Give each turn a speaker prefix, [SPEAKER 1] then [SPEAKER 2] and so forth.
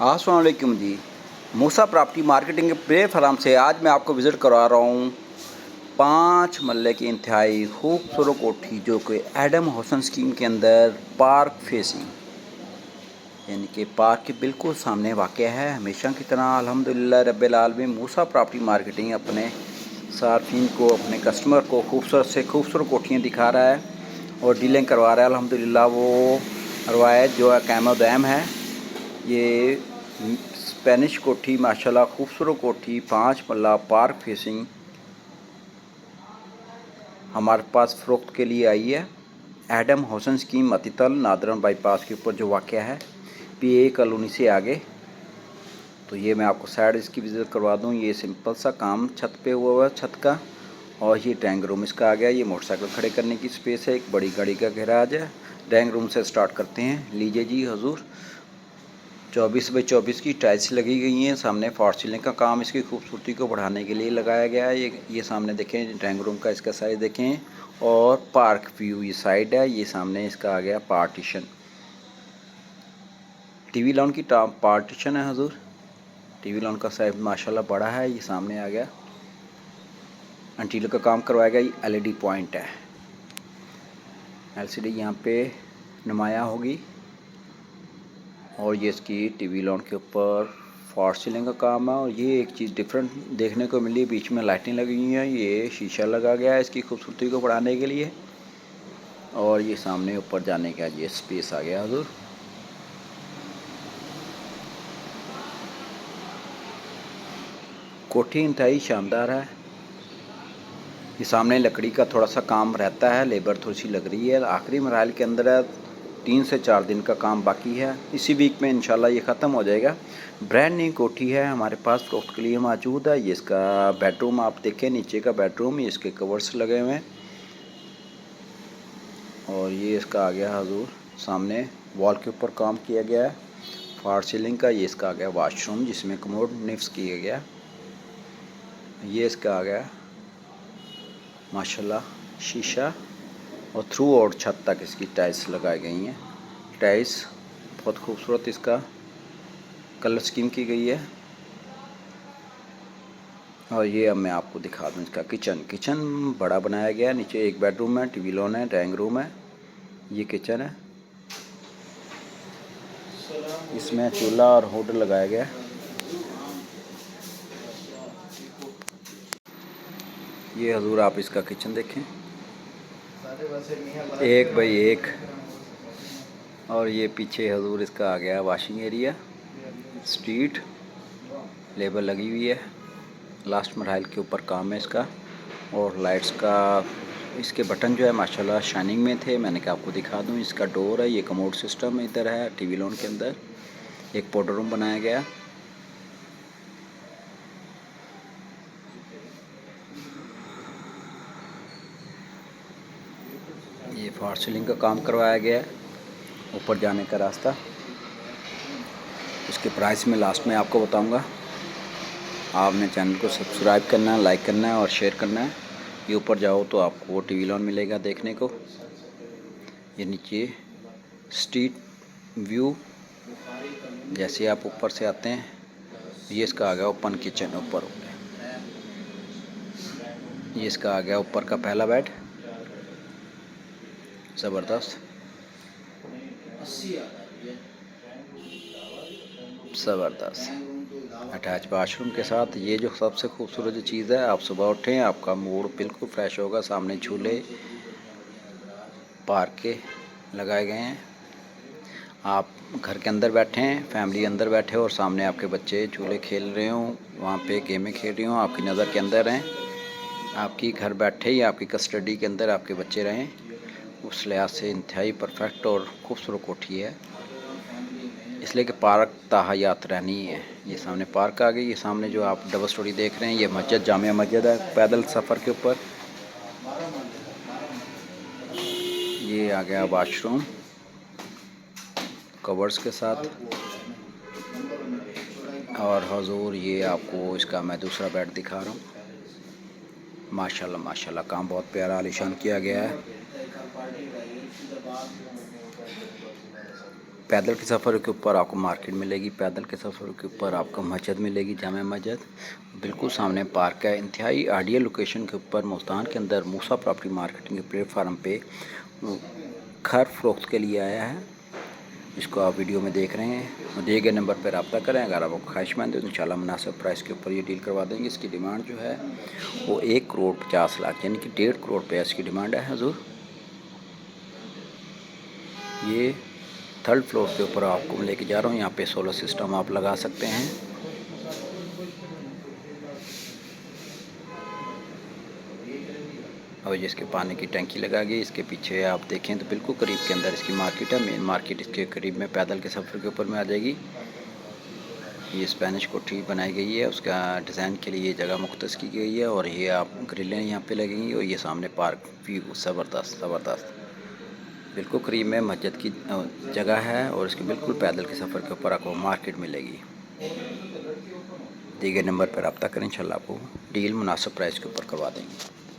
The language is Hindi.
[SPEAKER 1] अस्सलाम वालेकुम जी। मूसा प्रॉपर्टी मार्केटिंग के प्लेटफार्म से आज मैं आपको विज़िट करवा रहा हूँ 5 मरले की इंतहाई खूबसूरत कोठी जो कि एडम हाउसिंग स्कीम के अंदर पार्क फेसिंग यानी कि पार्क के बिल्कुल सामने वाक़या है। हमेशा की तरह अल्हम्दुलिल्लाह रब्बिल आलमीन मूसा प्रॉपर्टी मार्केटिंग अपने सार्फिन को, अपने कस्टमर को खूबसूरत से खूबसूरत कोठियाँ दिखा रहा है और डीलिंग करवा रहा है। अल्हम्दुलिल्लाह वो रवायत जो है क़ायम दायम है। ये स्पेनिश कोठी माशाल्लाह खूबसूरत कोठी 5 मरला पार्क फेसिंग हमारे पास फ़रोख्त के लिए आई है। एडम हाउसिंग स्कीम मतितल नादरन बाईपास के ऊपर जो वाक़या है PA कॉलोनी से आगे। तो ये मैं आपको साइड इसकी विज़िट करवा दूँ। ये सिंपल सा काम छत पे हुआ है छत का, और ये ड्राइंग रूम इसका आ गया। ये मोटरसाइकिल खड़े करने की स्पेस है, एक बड़ी गाड़ी का गैराज है। ड्राइंग रूम से स्टार्ट करते हैं। लीजिए जी हजूर, 24 बाई 24 की टाइल्स लगी गई हैं। सामने फॉर सीलिंग का काम इसकी खूबसूरती को बढ़ाने के लिए लगाया गया है। ये सामने देखें ड्राइंग रूम का इसका साइज़ देखें, और पार्क व्यू ये साइड है। ये सामने इसका आ गया पार्टीशन, टीवी लॉन की टॉप पार्टीशन है हजूर। टीवी लॉन का साइज माशाल्लाह बड़ा है। ये सामने आ गया इंटीरियर का काम करवाया गया। ये LED पॉइंट है, LCD यहाँ पे नुमाया होगी। और ये इसकी टीवी लॉन के ऊपर फॉर सीलिंग का काम है। और ये एक चीज़ डिफरेंट देखने को मिली, बीच में लाइटें लगी हुई हैं। ये शीशा लगा गया है इसकी खूबसूरती को बढ़ाने के लिए। और ये सामने ऊपर जाने का ये स्पेस आ गया हजूर। कोठी इंतहाई शानदार है। ये सामने लकड़ी का थोड़ा सा काम रहता है, लेबर थोड़ी सी लग रही है। आखिरी मराहल के अंदर है, 3 से 4 दिन का काम बाकी है। इसी वीक में इंशाल्लाह ये ख़त्म हो जाएगा। ब्रांड न्यू कोठी है हमारे पास फ़रोख्त के लिए मौजूद है। ये इसका बेडरूम आप देखें, नीचे का बेडरूम, ये इसके कवर्स लगे हुए हैं। और ये इसका आ गया हजूर, सामने वॉल के ऊपर काम किया गया है फॉर सीलिंग का। ये इसका आ गया वाशरूम जिसमें कमोड निफ्स किया गया। ये इसका आ गया माशाल्लाह शीशा, और थ्रू आउट छत तक इसकी टाइल्स लगाई गई हैं। टाइल्स बहुत खूबसूरत इसका कलर स्कीम की गई है। और ये अब मैं आपको दिखा दूँ इसका किचन बड़ा बनाया गया है। नीचे एक बेडरूम है, टीवी लॉन है, ड्राइंग रूम है। ये किचन है, इसमें चूल्हा और हुड लगाया गया है। ये हजूर आप इसका किचन देखें, 1 बाई 1। और ये पीछे हजूर इसका आ गया वाशिंग एरिया, स्ट्रीट लेबर लगी हुई है। लास्ट मरहल के ऊपर काम है इसका। और लाइट्स का इसके बटन जो है माशाल्लाह शाइनिंग में थे। मैंने कहा आपको दिखा दूं। इसका डोर है, ये कमोड सिस्टम इधर है। टीवी लॉन के अंदर एक पाउडर रूम बनाया गया। ये फॉर सीलिंग का काम करवाया गया है, ऊपर जाने का रास्ता। इसके प्राइस में लास्ट में आपको बताऊंगा। आपने चैनल को सब्सक्राइब करना है, लाइक करना है और शेयर करना है। ये ऊपर जाओ तो आपको टीवी लॉन मिलेगा देखने को। ये नीचे स्ट्रीट व्यू, जैसे आप ऊपर से आते हैं। ये इसका आ गया ओपन किचन ऊपर। ये इसका आ गया ऊपर का पहला बेड, ज़बरदस्त ज़बरदस्त अटैच वाशरूम के साथ। ये जो सबसे खूबसूरत जो चीज़ है, आप सुबह उठें आपका मूड बिल्कुल फ्रेश होगा। सामने झूले पार्क के लगाए गए हैं। आप घर के अंदर बैठे हैं, फैमिली अंदर बैठे हो और सामने आपके बच्चे झूले खेल रहे हों, वहाँ पे गेमें खेल रही हों, आपकी नज़र के अंदर रहें। आपकी घर बैठे ही आपकी कस्टडी के अंदर आपके बच्चे रहें, उस लिहाज से इंतहाई परफेक्ट और खूबसूरत कोठी है। इसलिए कि पार्क ताहयात रहनी है। ये सामने पार्क आ गई। ये सामने जो आप डबल स्टोरी देख रहे हैं, ये मस्जिद जामिया मस्जिद है पैदल सफ़र के ऊपर। ये आ गया वाशरूम कवर्स के साथ। और हजूर ये आपको इसका मैं दूसरा बेड दिखा रहा हूँ। माशाल्लाह माशाल्लाह काम बहुत प्यारा आलीशान किया गया है। पैदल के सफ़र के ऊपर आपको मार्केट मिलेगी, पैदल के सफ़र के ऊपर आपको मस्जिद मिलेगी, जामा मस्जिद। बिल्कुल सामने पार्क है। इंतहाई आइडियल लोकेशन के ऊपर मुल्तान के अंदर मूसा प्रॉपर्टी मार्केटिंग के प्लेटफार्म पे घर फ़रोख्त के लिए आया है, जिसको आप वीडियो में देख रहे हैं। दिए गए नंबर पर रब्ता करें। अगर आपको ख्वाहिशमंद है तो इंशाल्लाह मुनासिब प्राइस के ऊपर ये डील करवा देंगे। इसकी डिमांड जो है वो 1,50,00,000 यानी कि 1.5 करोड़ रुपये इसकी डिमांड है हजूर। ये 3rd फ्लोर के ऊपर आपको मैं लेके जा रहा हूँ। यहाँ पे सोलर सिस्टम आप लगा सकते हैं। और जिसके पानी की टंकी लगा गई, इसके पीछे आप देखें तो बिल्कुल करीब के अंदर इसकी मार्केट है। मेन मार्केट इसके करीब में पैदल के सफ़र के ऊपर में आ जाएगी। ये स्पेनिश कोठी बनाई गई है, उसका डिज़ाइन के लिए जगह मुख्तस की गई है। और ये आप ग्रिलें यहाँ पे लगेंगी और ये सामने पार्क व्यू ज़बरदस्त ज़बरदस्त। बिल्कुल करीब में मस्जिद की जगह है और इसके बिल्कुल पैदल के सफ़र के ऊपर आपको मार्केट मिलेगी। दिए गए नंबर पर रब्ता करें, इंशाल्लाह आपको डील मुनासिब प्राइस के ऊपर करवा देंगे।